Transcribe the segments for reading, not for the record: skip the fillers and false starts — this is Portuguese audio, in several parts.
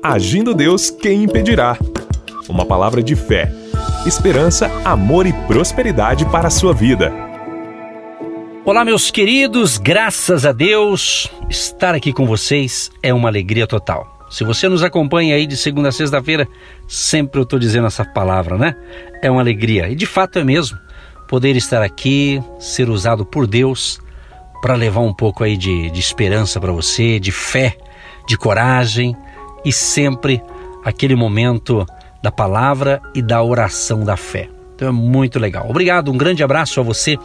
Agindo Deus, quem impedirá? Uma palavra de fé, esperança, amor e prosperidade para a sua vida. Olá, meus queridos, graças a Deus, estar aqui com vocês é uma alegria total. Se você nos acompanha aí de segunda a sexta-feira, sempre eu estou dizendo essa palavra, né? É uma alegria, e de fato é mesmo, poder estar aqui, ser usado por Deus para levar um pouco aí de esperança para você, de fé, de coragem e sempre aquele momento da palavra e da oração da fé. Então é muito legal. Obrigado, um grande abraço a você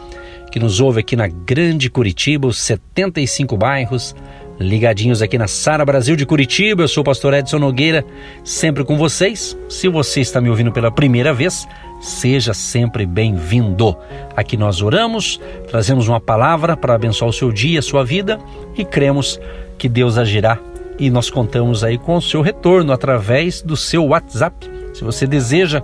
que nos ouve aqui na Grande Curitiba, os 75 bairros, ligadinhos aqui na Sara Brasil de Curitiba. Eu sou o pastor Edson Nogueira, sempre com vocês. Se você está me ouvindo pela primeira vez, seja sempre bem-vindo. Aqui nós oramos, trazemos uma palavra para abençoar o seu dia, a sua vida, e cremos que Deus agirá. E nós contamos aí com o seu retorno através do seu WhatsApp. Se você deseja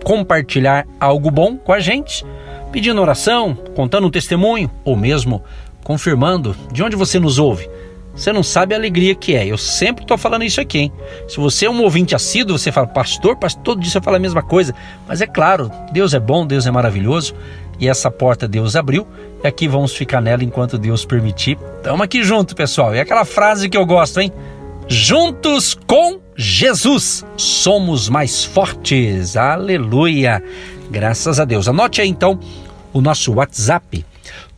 compartilhar algo bom com a gente, pedindo oração, contando um testemunho, ou mesmo confirmando de onde você nos ouve, você não sabe a alegria que é. Eu sempre estou falando isso aqui, hein? Se você é um ouvinte assíduo, você fala, pastor, todo dia você fala a mesma coisa. Mas é claro, Deus é bom, Deus é maravilhoso, e essa porta Deus abriu, e aqui vamos ficar nela enquanto Deus permitir. Estamos aqui junto, pessoal. E aquela frase que eu gosto, hein? Juntos com Jesus, somos mais fortes. Aleluia! Graças a Deus. Anote aí então o nosso WhatsApp,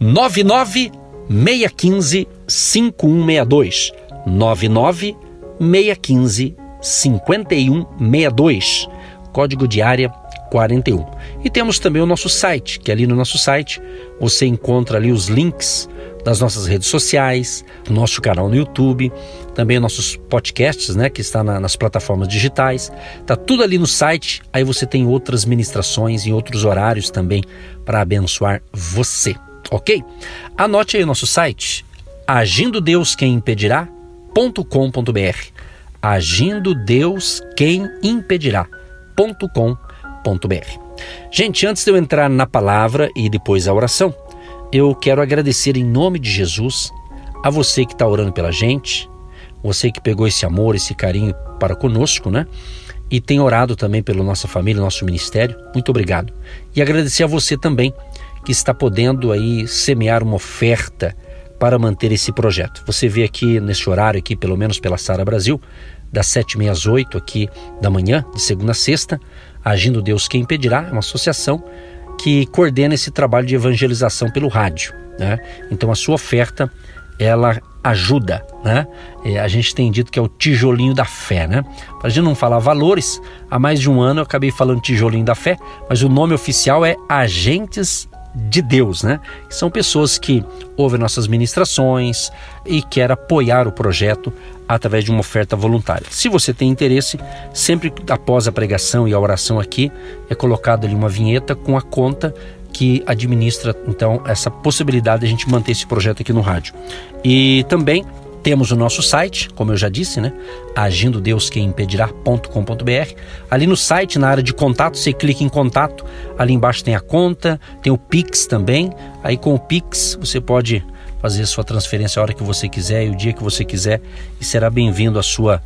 99615-5162, 99615-5162, código de área 41. E temos também o nosso site, que ali no nosso site você encontra ali os links das nossas redes sociais, nosso canal no YouTube, também nossos podcasts, né, que está nas plataformas digitais. Tá tudo ali no site. Aí você tem outras ministrações em outros horários também para abençoar você, ok? Anote aí o nosso site, agindodeusquemimpedirá.com.br, agindodeusquemimpedirá.com.br. Gente, antes de eu entrar na palavra e depois a oração, eu quero agradecer em nome de Jesus a você que está orando pela gente, você que pegou esse amor, esse carinho para conosco, né? E tem orado também pela nossa família, nosso ministério. Muito obrigado. E agradecer a você também que está podendo aí semear uma oferta para manter esse projeto. Você vê aqui nesse horário aqui, pelo menos pela Sara Brasil, das 7h30 às 8h aqui da manhã, de segunda a sexta, Agindo Deus Quem Impedirá, é uma associação que coordena esse trabalho de evangelização pelo rádio, né? Então a sua oferta, ela ajuda, né? A gente tem dito que é o tijolinho da fé, né? Para a gente não falar valores, há mais de um ano eu acabei falando tijolinho da fé, mas o nome oficial é Agentes de Deus, né? São pessoas que ouvem nossas ministrações e querem apoiar o projeto através de uma oferta voluntária. Se você tem interesse, sempre após a pregação e a oração aqui, é colocado ali uma vinheta com a conta que administra, então, essa possibilidade de a gente manter esse projeto aqui no rádio. E também temos o nosso site, como eu já disse, né? agindodeusquemimpedirá.com.br. Ali no site, na área de contato, você clica em contato, ali embaixo tem a conta, tem o Pix também. Aí com o Pix você pode fazer a sua transferência a hora que você quiser e o dia que você quiser, e será bem-vindo a sua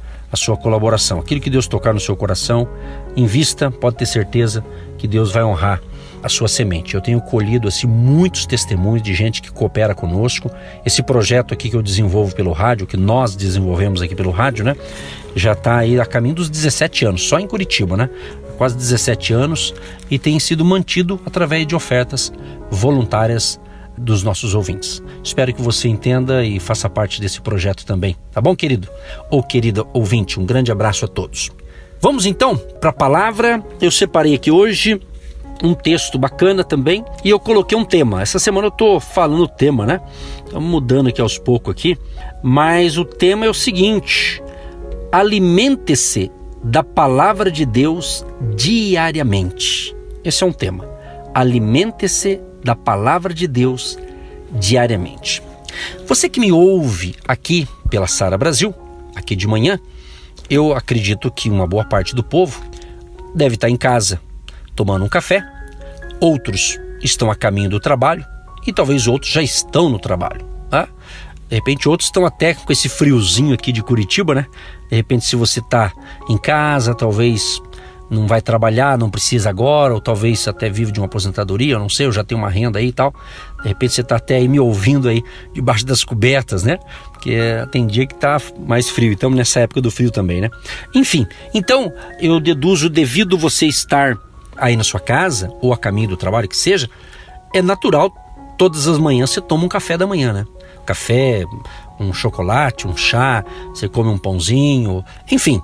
colaboração. Aquilo que Deus tocar no seu coração, invista, pode ter certeza que Deus vai honrar a sua semente. Eu tenho colhido assim muitos testemunhos de gente que coopera conosco. Esse projeto aqui que eu desenvolvo pelo rádio, que nós desenvolvemos aqui pelo rádio, né, já está aí a caminho dos 17 anos, só em Curitiba, né? Quase 17 anos, e tem sido mantido através de ofertas voluntárias dos nossos ouvintes. Espero que você entenda e faça parte desse projeto também, tá bom, querido? Ou querida ouvinte, um grande abraço a todos. Vamos então para a palavra. Eu separei aqui hoje um texto bacana também, e eu coloquei um tema. Essa semana eu estou falando o tema, né? Estamos mudando aqui aos poucos aqui, mas o tema é o seguinte: alimente-se da palavra de Deus diariamente. Esse é um tema. Alimente-se da palavra de Deus diariamente. Você que me ouve aqui pela Sara Brasil, aqui de manhã, eu acredito que uma boa parte do povo deve estar em casa tomando um café, outros estão a caminho do trabalho e talvez outros já estão no trabalho, tá? De repente outros estão até com esse friozinho aqui de Curitiba, né? De repente, se você está em casa, talvez não vai trabalhar, não precisa agora, ou talvez até vive de uma aposentadoria, eu não sei, eu já tenho uma renda aí e tal. De repente você está até aí me ouvindo aí debaixo das cobertas, né? Porque tem dia que está mais frio, estamos nessa época do frio também, né? Enfim, então eu deduzo, devido você estar aí na sua casa, ou a caminho do trabalho que seja, é natural, todas as manhãs você toma um café da manhã, né? Café, um chocolate, um chá, você come um pãozinho, enfim,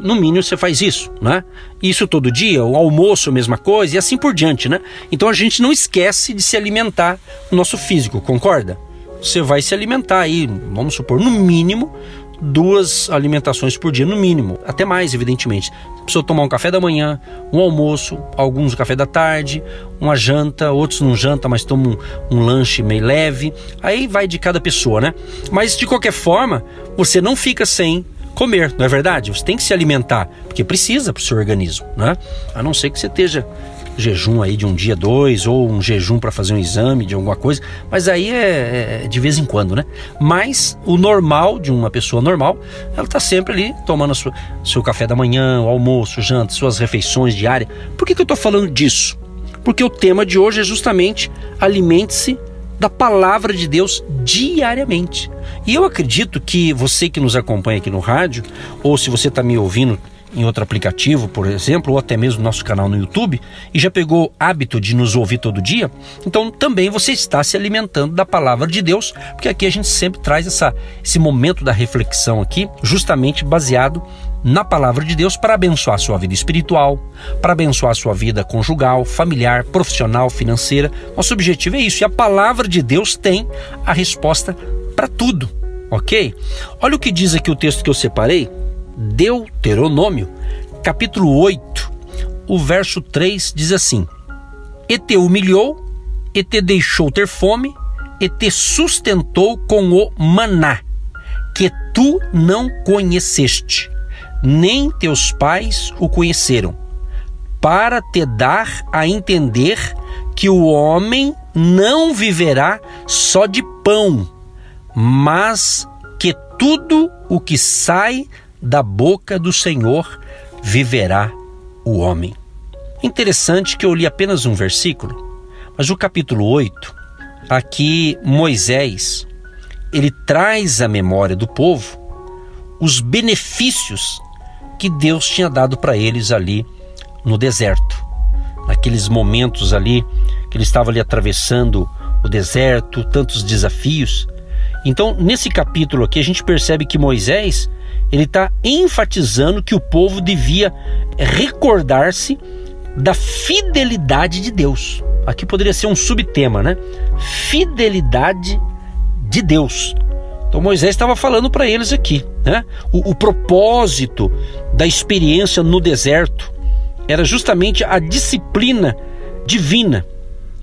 no mínimo você faz isso, né? Isso todo dia, o almoço, a mesma coisa, e assim por diante, né? Então a gente não esquece de se alimentar no nosso físico, concorda? Você vai se alimentar aí, vamos supor, no mínimo 2 alimentações por dia, no mínimo, até mais, evidentemente. Você precisa tomar um café da manhã, um almoço, alguns um café da tarde, uma janta, outros não jantam, mas tomam um lanche meio leve. Aí vai de cada pessoa, né? Mas de qualquer forma, você não fica sem comer, não é verdade? Você tem que se alimentar, porque precisa para o seu organismo, né? A não ser que você esteja jejum aí de um dia, 2, ou um jejum para fazer um exame de alguma coisa, mas aí é de vez em quando, né? Mas o normal de uma pessoa normal, ela está sempre ali tomando seu café da manhã, o almoço, janta, suas refeições diárias. Por que eu estou falando disso? Porque o tema de hoje é justamente alimente-se da palavra de Deus diariamente. E eu acredito que você que nos acompanha aqui no rádio, ou se você está me ouvindo em outro aplicativo, por exemplo, ou até mesmo no nosso canal no YouTube, e já pegou hábito de nos ouvir todo dia, então também você está se alimentando da palavra de Deus, porque aqui a gente sempre traz esse momento da reflexão aqui, justamente baseado na palavra de Deus, para abençoar a sua vida espiritual, para abençoar a sua vida conjugal, familiar, profissional, financeira. Nosso objetivo é isso, e a palavra de Deus tem a resposta para tudo, ok? Olha o que diz aqui o texto que eu separei, Deuteronômio, capítulo 8, o verso 3 diz assim: E te humilhou, e te deixou ter fome, e te sustentou com o maná, que tu não conheceste, nem teus pais o conheceram, para te dar a entender que o homem não viverá só de pão, mas que tudo o que sai da boca do Senhor viverá o homem. Interessante que eu li apenas um versículo, mas o capítulo 8, aqui Moisés, ele traz à memória do povo os benefícios que Deus tinha dado para eles ali no deserto. Naqueles momentos ali, que ele estava ali atravessando o deserto, tantos desafios. Então, nesse capítulo aqui, a gente percebe que Moisés, ele está enfatizando que o povo devia recordar-se da fidelidade de Deus. Aqui poderia ser um subtema, né? Fidelidade de Deus. Então Moisés estava falando para eles aqui, né? O propósito da experiência no deserto era justamente a disciplina divina.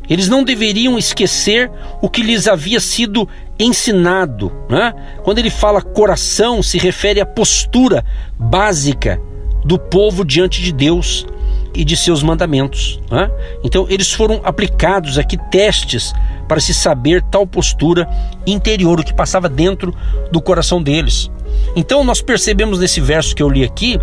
Eles não deveriam esquecer o que lhes havia sido ensinado, né? Quando ele fala coração, se refere à postura básica do povo diante de Deus e de seus mandamentos, né? Então eles foram aplicados aqui testes para se saber tal postura interior, o que passava dentro do coração deles. Então nós percebemos nesse verso que eu li aqui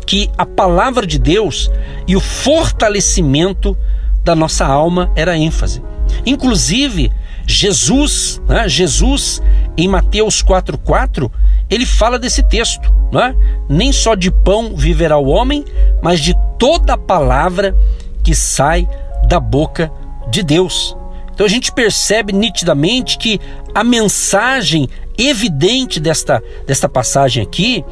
que a palavra de Deus e o fortalecimento da nossa alma era a ênfase. Inclusive Jesus, né? Jesus em Mateus 4,4, ele fala desse texto, né? Nem só de pão viverá o homem, mas de toda a palavra que sai da boca de Deus. Então a gente percebe nitidamente que a mensagem evidente desta passagem aqui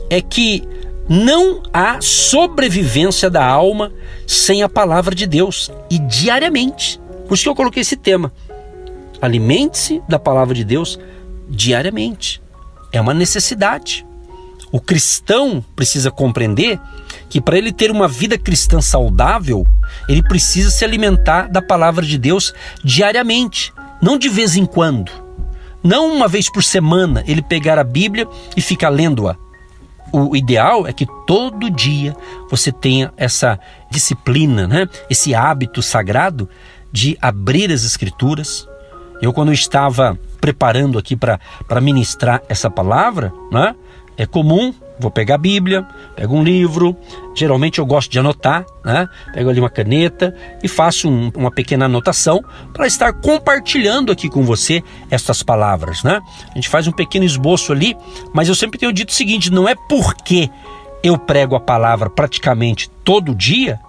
é que não há sobrevivência da alma sem a palavra de Deus, e diariamente. Por isso que eu coloquei esse tema. Alimente-se da palavra de Deus diariamente. É uma necessidade. O cristão precisa compreender que para ele ter uma vida cristã saudável, ele precisa se alimentar da palavra de Deus diariamente, não de vez em quando. Não uma vez por semana ele pegar a Bíblia e ficar lendo-a. O ideal é que todo dia você tenha essa disciplina, né? Esse hábito sagrado de abrir as Escrituras, Eu, quando estava preparando aqui para ministrar essa palavra, né, é comum, vou pegar a Bíblia, pego um livro, geralmente eu gosto de anotar, né? Pego ali uma caneta e faço uma pequena anotação para estar compartilhando aqui com você estas palavras, né? A gente faz um pequeno esboço ali, mas eu sempre tenho dito o seguinte, não é porque eu prego a palavra praticamente todo dia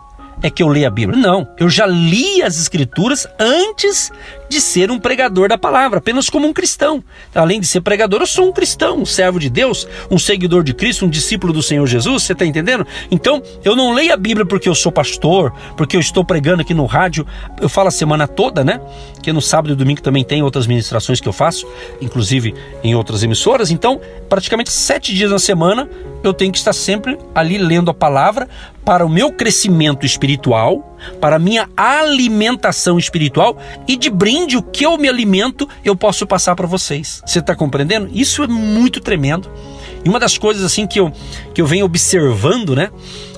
é que eu leio a Bíblia. Não, eu já li as Escrituras antes de ser um pregador da palavra, apenas como um cristão. Além de ser pregador, eu sou um cristão, um servo de Deus, um seguidor de Cristo, um discípulo do Senhor Jesus, você está entendendo? Então, eu não leio a Bíblia porque eu sou pastor, porque eu estou pregando aqui no rádio, eu falo a semana toda, né? Que no sábado e domingo também tem outras ministrações que eu faço, inclusive em outras emissoras. Então, praticamente 7 dias na semana, eu tenho que estar sempre ali lendo a palavra para o meu crescimento espiritual, para a minha alimentação espiritual e de brinde o que eu me alimento eu posso passar para vocês. Você está compreendendo? Isso é muito tremendo. E uma das coisas assim que eu venho observando, né?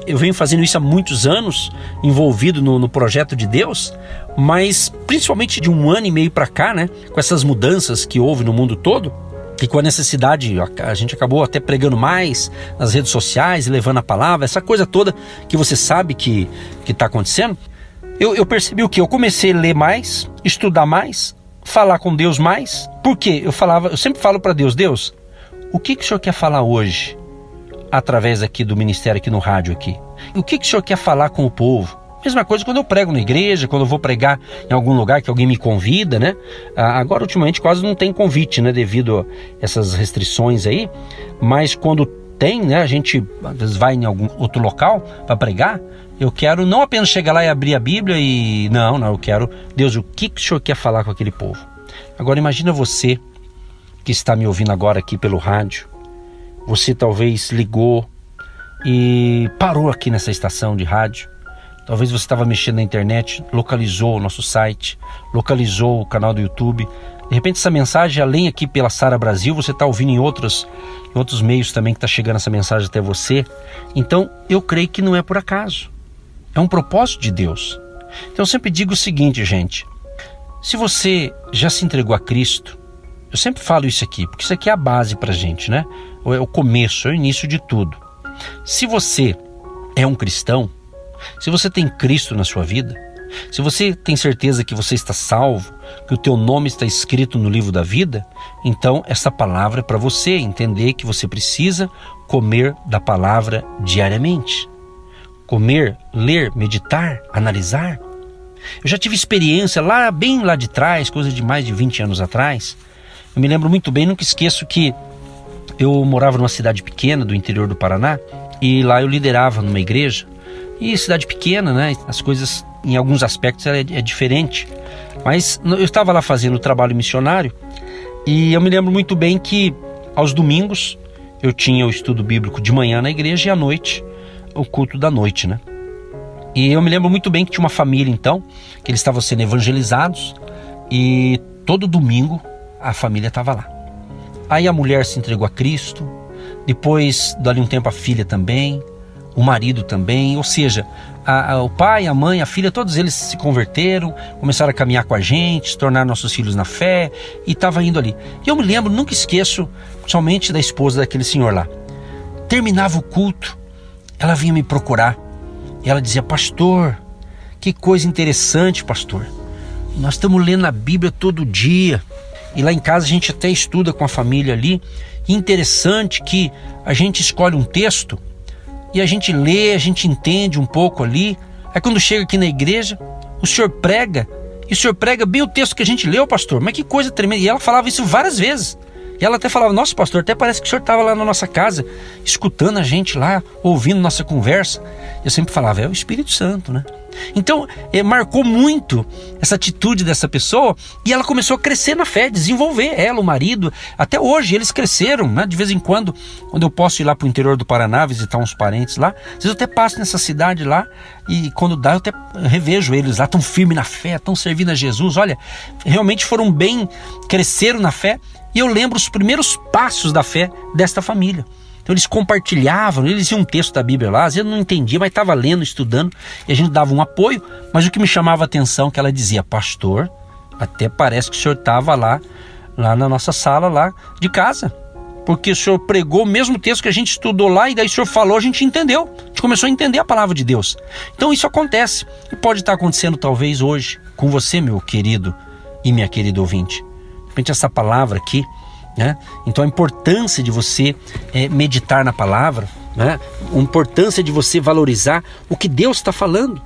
Eu venho fazendo isso há muitos anos, envolvido no projeto de Deus, mas principalmente de 1 ano e meio para cá, né? Com essas mudanças que houve no mundo todo, e com a necessidade, a gente acabou até pregando mais nas redes sociais, levando a palavra, essa coisa toda que você sabe que está acontecendo. Eu percebi o que? Eu comecei a ler mais, estudar mais, falar com Deus mais. Por quê? Eu sempre falo para Deus, Deus, o que o Senhor quer falar hoje? Através aqui do ministério, aqui no rádio aqui. O que o Senhor quer falar com o povo? Mesma coisa quando eu prego na igreja, quando eu vou pregar em algum lugar que alguém me convida, né? Agora, ultimamente, quase não tem convite, né? Devido a essas restrições aí. Mas quando tem, né? A gente às vezes vai em algum outro local para pregar. Eu quero não apenas chegar lá e abrir a Bíblia e... Não, eu quero... Deus, o que o Senhor quer falar com aquele povo? Agora, imagina você que está me ouvindo agora aqui pelo rádio. Você talvez ligou e parou aqui nessa estação de rádio. Talvez você estava mexendo na internet, localizou o nosso site, localizou o canal do YouTube. De repente essa mensagem, além aqui pela Sara Brasil, você está ouvindo em outros meios também que está chegando essa mensagem até você. Então eu creio que não é por acaso. É um propósito de Deus. Então eu sempre digo o seguinte, gente. Se você já se entregou a Cristo, eu sempre falo isso aqui, porque isso aqui é a base para a gente, né? É o começo, é o início de tudo. Se você é um cristão, se você tem Cristo na sua vida, se você tem certeza que você está salvo, que o teu nome está escrito no livro da vida, então essa palavra é para você entender que você precisa comer da palavra diariamente. Comer, ler, meditar, analisar. Eu já tive experiência bem lá de trás, coisa de mais de 20 anos atrás. Eu me lembro muito bem, nunca esqueço que eu morava numa cidade pequena do interior do Paraná e lá eu liderava numa igreja. E cidade pequena, né? As coisas, em alguns aspectos, é diferente. Mas eu estava lá fazendo trabalho missionário e eu me lembro muito bem que aos domingos eu tinha o estudo bíblico de manhã na igreja e à noite o culto da noite, né? E eu me lembro muito bem que tinha uma família então, que eles estavam sendo evangelizados e todo domingo a família estava lá. Aí a mulher se entregou a Cristo, depois, dali um tempo, a filha também, o marido também, ou seja, o pai, a mãe, a filha, todos eles se converteram, começaram a caminhar com a gente, se tornaram nossos filhos na fé e estava indo ali. E eu me lembro, nunca esqueço, somente da esposa daquele senhor lá. Terminava o culto, ela vinha me procurar e ela dizia, pastor, que coisa interessante, pastor. Nós estamos lendo a Bíblia todo dia e lá em casa a gente até estuda com a família ali. E interessante que a gente escolhe um texto e a gente lê, a gente entende um pouco ali. Aí quando chega aqui na igreja, o senhor prega, e o senhor prega bem o texto que a gente leu, pastor. Mas que coisa tremenda. E ela falava isso várias vezes. E ela até falava, nossa pastor, até parece que o senhor estava lá na nossa casa, escutando a gente lá, ouvindo nossa conversa. Eu sempre falava, é o Espírito Santo, né? Então, marcou muito essa atitude dessa pessoa e ela começou a crescer na fé, desenvolver ela, o marido. Até hoje eles cresceram, né? De vez em quando eu posso ir lá para o interior do Paraná, visitar uns parentes lá, às vezes eu até passo nessa cidade lá e quando dá eu até revejo eles lá, tão firmes na fé, tão servindo a Jesus. Olha, realmente foram bem, cresceram na fé e eu lembro os primeiros passos da fé desta família. Então eles compartilhavam, eles iam um texto da Bíblia lá, às vezes eu não entendia, mas estava lendo, estudando, e a gente dava um apoio, mas o que me chamava a atenção é que ela dizia, pastor, até parece que o senhor estava lá na nossa sala lá de casa, porque o senhor pregou o mesmo texto que a gente estudou lá, e daí o senhor falou, a gente entendeu, a gente começou a entender a palavra de Deus. Então isso acontece, e pode estar acontecendo talvez hoje com você, meu querido e minha querida ouvinte. De repente essa palavra aqui, né? Então a importância de você meditar na palavra, né? A importância de você valorizar o que Deus está falando.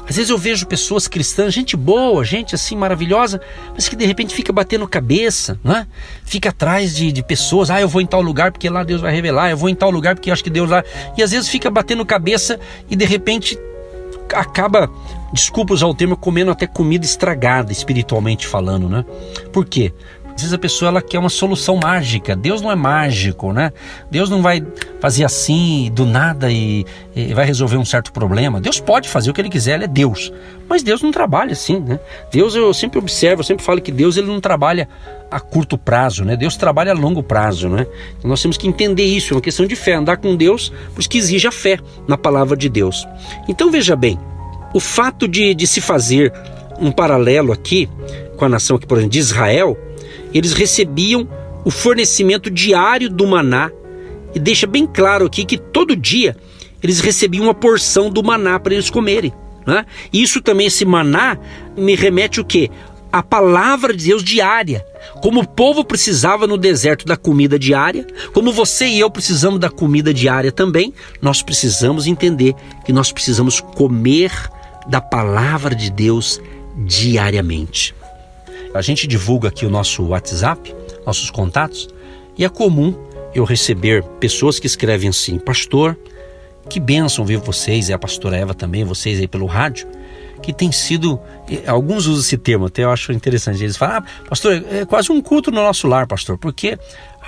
Às vezes eu vejo pessoas cristãs, gente boa, gente assim maravilhosa, mas que de repente fica batendo cabeça, né? Fica atrás de pessoas, eu vou em tal lugar porque lá Deus vai revelar, eu vou em tal lugar porque eu acho que Deus lá... E às vezes fica batendo cabeça e de repente acaba, desculpa usar o termo, comendo até comida estragada, espiritualmente falando, né? Por quê? Às vezes a pessoa ela quer uma solução mágica. Deus não é mágico, né? Deus não vai fazer assim do nada e vai resolver um certo problema. Deus pode fazer o que Ele quiser, Ele é Deus. Mas Deus não trabalha assim, né? Deus, eu sempre observo, eu sempre falo que Deus ele não trabalha a curto prazo, né? Deus trabalha a longo prazo, né? Então nós temos que entender isso, é uma questão de fé. Andar com Deus, por isso que exige a fé na palavra de Deus. Então veja bem, o fato de se fazer um paralelo aqui com a nação aqui, por exemplo, de Israel, eles recebiam o fornecimento diário do maná, e deixa bem claro aqui que todo dia eles recebiam uma porção do maná para eles comerem, né? E isso também, esse maná, me remete o quê? A palavra de Deus diária. Como o povo precisava no deserto da comida diária, como você e eu precisamos da comida diária também, nós precisamos entender que nós precisamos comer da palavra de Deus diariamente. A gente divulga aqui o nosso WhatsApp, nossos contatos, e é comum eu receber pessoas que escrevem assim: pastor, que bênção ver vocês, e a pastora Eva também, vocês aí pelo rádio, que tem sido, alguns usam esse termo, até eu acho interessante, eles falam, pastor, é quase um culto no nosso lar, pastor, porque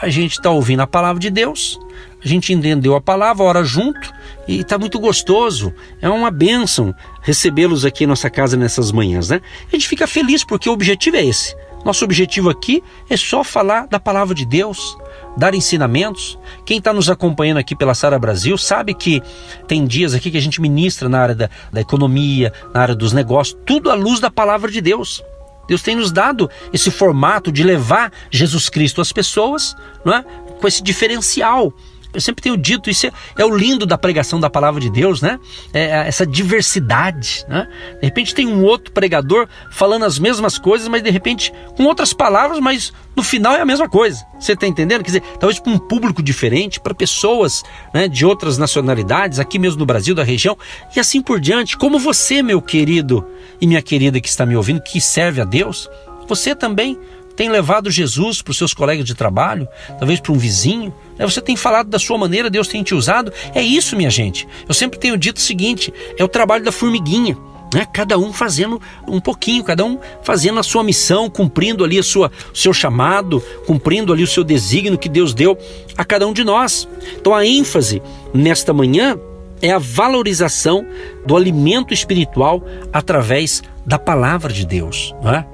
a gente está ouvindo a palavra de Deus, a gente entendeu a palavra, ora junto, e está muito gostoso, é uma bênção recebê-los aqui em nossa casa nessas manhãs, né? A gente fica feliz porque o objetivo é esse. Nosso objetivo aqui é só falar da palavra de Deus, dar ensinamentos. Quem está nos acompanhando aqui pela Sara Brasil sabe que tem dias aqui que a gente ministra na área da economia, na área dos negócios, tudo à luz da palavra de Deus. Deus tem nos dado esse formato de levar Jesus Cristo às pessoas, não é? Com esse diferencial. Eu sempre tenho dito, isso é o lindo da pregação da palavra de Deus, né? Essa diversidade, né? De repente tem um outro pregador falando as mesmas coisas, mas de repente com outras palavras, mas no final é a mesma coisa. Você está entendendo? Quer dizer, talvez para um público diferente, para pessoas, né, de outras nacionalidades, aqui mesmo no Brasil, da região, e assim por diante. Como você, meu querido e minha querida que está me ouvindo, que serve a Deus, você também tem levado Jesus para os seus colegas de trabalho, talvez para um vizinho, né? Você tem falado da sua maneira, Deus tem te usado. É isso, minha gente. Eu sempre tenho dito o seguinte, é o trabalho da formiguinha, né? Cada um fazendo um pouquinho, cada um fazendo a sua missão, cumprindo ali o seu chamado, cumprindo ali o seu desígnio que Deus deu a cada um de nós. Então a ênfase nesta manhã é a valorização do alimento espiritual através da palavra de Deus, não é?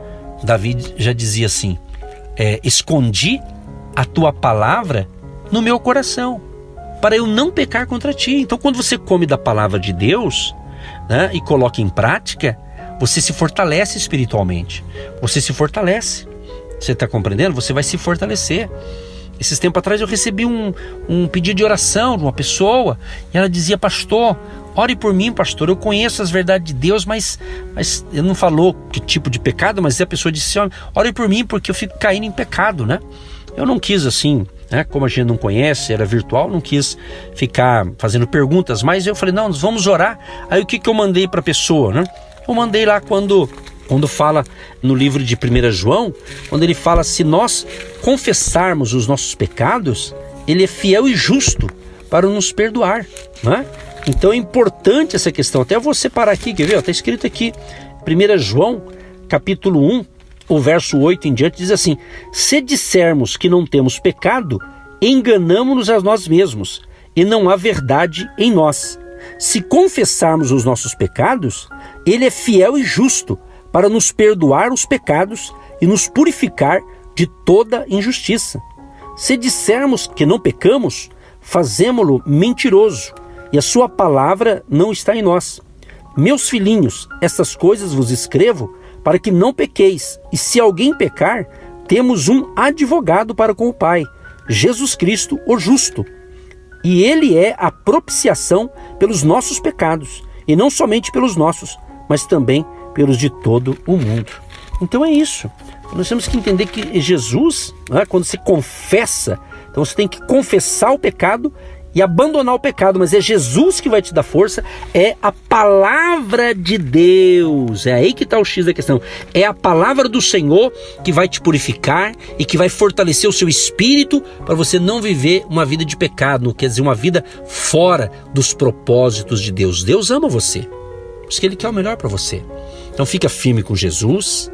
Davi já dizia assim, escondi a tua palavra no meu coração, para eu não pecar contra ti. Então quando você come da palavra de Deus, né, e coloca em prática, você se fortalece espiritualmente, você se fortalece. Você está compreendendo? Você vai se fortalecer. Esses tempos atrás eu recebi um pedido de oração de uma pessoa, e ela dizia, pastor, ore por mim, pastor, eu conheço as verdades de Deus, mas ele não falou que tipo de pecado, mas a pessoa disse, ore por mim porque eu fico caindo em pecado, né? Eu não quis assim, né? Como a gente não conhece, era virtual, não quis ficar fazendo perguntas, mas eu falei, não, vamos orar. Aí o que eu mandei para a pessoa, né? Eu mandei lá quando fala no livro de 1 João, quando ele fala, se nós confessarmos os nossos pecados, ele é fiel e justo para nos perdoar, né? Então é importante essa questão. Até eu vou separar aqui, quer ver? Está escrito aqui, 1 João, capítulo 1, o verso 8 em diante, diz assim, se dissermos que não temos pecado, enganamo-nos a nós mesmos, e não há verdade em nós. Se confessarmos os nossos pecados, ele é fiel e justo para nos perdoar os pecados e nos purificar de toda injustiça. Se dissermos que não pecamos, fazemo-lo mentiroso, e a sua palavra não está em nós. Meus filhinhos, estas coisas vos escrevo para que não pequeis. E se alguém pecar, temos um advogado para com o Pai, Jesus Cristo, o justo. E ele é a propiciação pelos nossos pecados, e não somente pelos nossos, mas também pelos de todo o mundo. Então é isso. Nós temos que entender que Jesus, quando você confessa, então você tem que confessar o pecado e abandonar o pecado, mas é Jesus que vai te dar força, é a palavra de Deus, é aí que está o X da questão, é a palavra do Senhor que vai te purificar e que vai fortalecer o seu espírito para você não viver uma vida de pecado, quer dizer, uma vida fora dos propósitos de Deus. Deus ama você, porque Ele quer o melhor para você. Então fica firme com Jesus,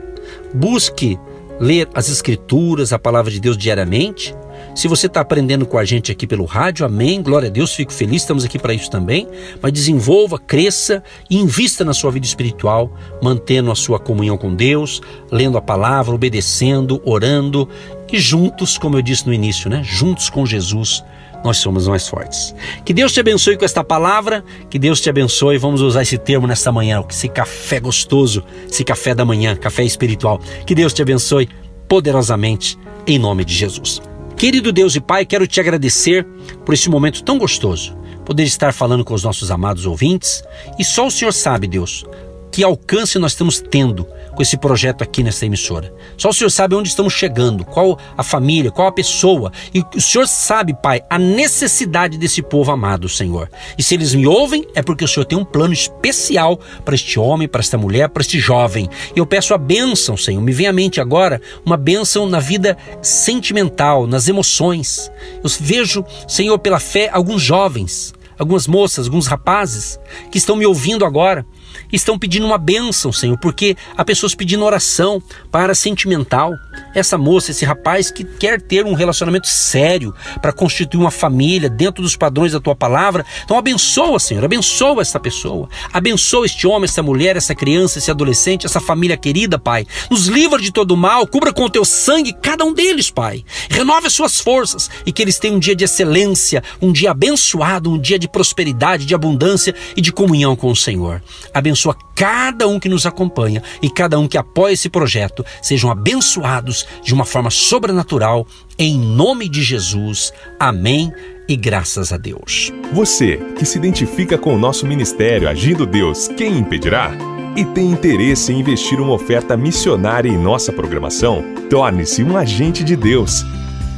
busque ler as Escrituras, a palavra de Deus diariamente. Se você está aprendendo com a gente aqui pelo rádio, amém, glória a Deus, fico feliz, estamos aqui para isso também. Mas desenvolva, cresça e invista na sua vida espiritual, mantendo a sua comunhão com Deus, lendo a palavra, obedecendo, orando e juntos, como eu disse no início, juntos com Jesus, nós somos mais fortes. Que Deus te abençoe com esta palavra, que Deus te abençoe, vamos usar esse termo nesta manhã, esse café gostoso, esse café da manhã, café espiritual. Que Deus te abençoe poderosamente, em nome de Jesus. Querido Deus e Pai, quero te agradecer por esse momento tão gostoso, poder estar falando com os nossos amados ouvintes, e só o Senhor sabe, Deus, que alcance nós estamos tendo com esse projeto aqui nessa emissora. Só o Senhor sabe onde estamos chegando, qual a família, qual a pessoa, e o Senhor sabe, Pai, a necessidade desse povo amado, Senhor. E se eles me ouvem, é porque o Senhor tem um plano especial para este homem, para esta mulher, para este jovem. E eu peço a bênção, Senhor, me vem à mente agora uma bênção na vida sentimental, nas emoções. Eu vejo, Senhor, pela fé, alguns jovens, algumas moças, alguns rapazes que estão me ouvindo agora, estão pedindo uma bênção, Senhor, porque há pessoas pedindo oração para sentimental. Essa moça, esse rapaz que quer ter um relacionamento sério para constituir uma família dentro dos padrões da Tua palavra. Então abençoa, Senhor, abençoa essa pessoa, abençoa este homem, essa mulher, essa criança, esse adolescente, essa família querida, Pai. Nos livra de todo mal, cubra com o Teu sangue cada um deles, Pai. Renove as suas forças e que eles tenham um dia de excelência, um dia abençoado, um dia de prosperidade, de abundância e de comunhão com o Senhor. Abençoa cada um que nos acompanha e cada um que apoia esse projeto, sejam abençoados de uma forma sobrenatural, em nome de Jesus. Amém e graças a Deus. Você que se identifica com o nosso ministério Agindo Deus, quem impedirá? E tem interesse em investir uma oferta missionária em nossa programação? Torne-se um agente de Deus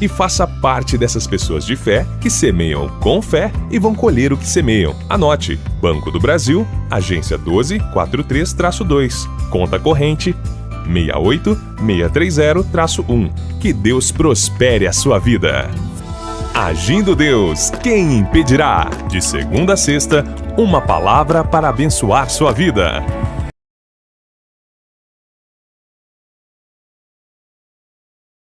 e faça parte dessas pessoas de fé que semeiam com fé e vão colher o que semeiam. Anote: Banco do Brasil, agência 1243-2, conta corrente 68630-1. Que Deus prospere a sua vida. Agindo Deus, quem impedirá? De segunda a sexta, uma palavra para abençoar sua vida.